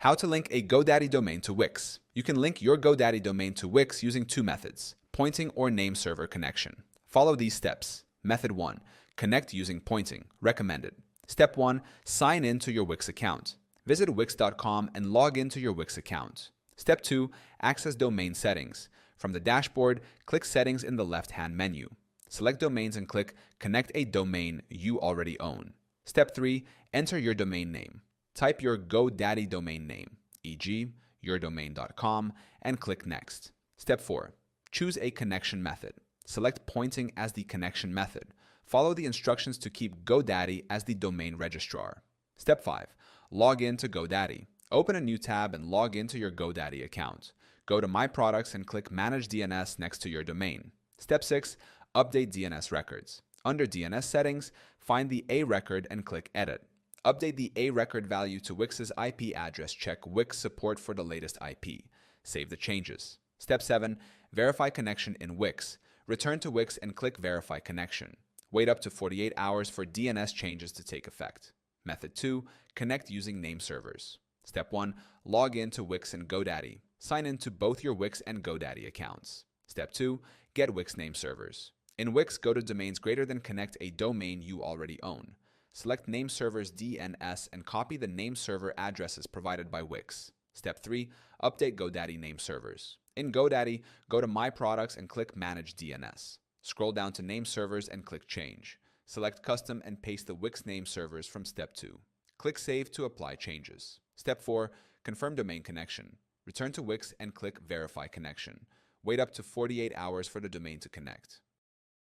How to link a GoDaddy domain to Wix. You can link your GoDaddy domain to Wix using two methods, pointing or name server connection. Follow these steps. Method 1. Connect using pointing. Recommended. Step 1. Sign in to your Wix account. Visit wix.com and log into your Wix account. Step 2. Access domain settings. From the dashboard, click Settings in the left-hand menu. Select Domains and click Connect a domain you already own. Step 3. Enter your domain name. Type your GoDaddy domain name, e.g., yourdomain.com, and click Next. Step 4. Choose a connection method. Select pointing as the connection method. Follow the instructions to keep GoDaddy as the domain registrar. Step 5. Log in to GoDaddy. Open a new tab and log into your GoDaddy account. Go to My Products and click Manage DNS next to your domain. Step 6. Update DNS records. Under DNS settings, find the A record and click Edit. Update the A record value to Wix's IP address. Check Wix support for the latest IP. Save the changes. Step 7. Verify connection in Wix. Return to Wix and click Verify connection. Wait up to 48 hours for DNS changes to take effect. Method 2. Connect using name servers. Step 1. Log in to Wix and GoDaddy. Sign in to both your Wix and GoDaddy accounts. Step 2. Get Wix name servers. In Wix, go to domains greater than connect a domain you already own. Select name servers DNS and copy the name server addresses provided by Wix. Step 3. Update GoDaddy name servers. In GoDaddy, go to My Products and click Manage DNS. Scroll down to Name Servers and click Change. Select Custom and paste the Wix name servers from Step 2. Click Save to apply changes. Step 4. Confirm domain connection. Return to Wix and click Verify connection. Wait up to 48 hours for the domain to connect.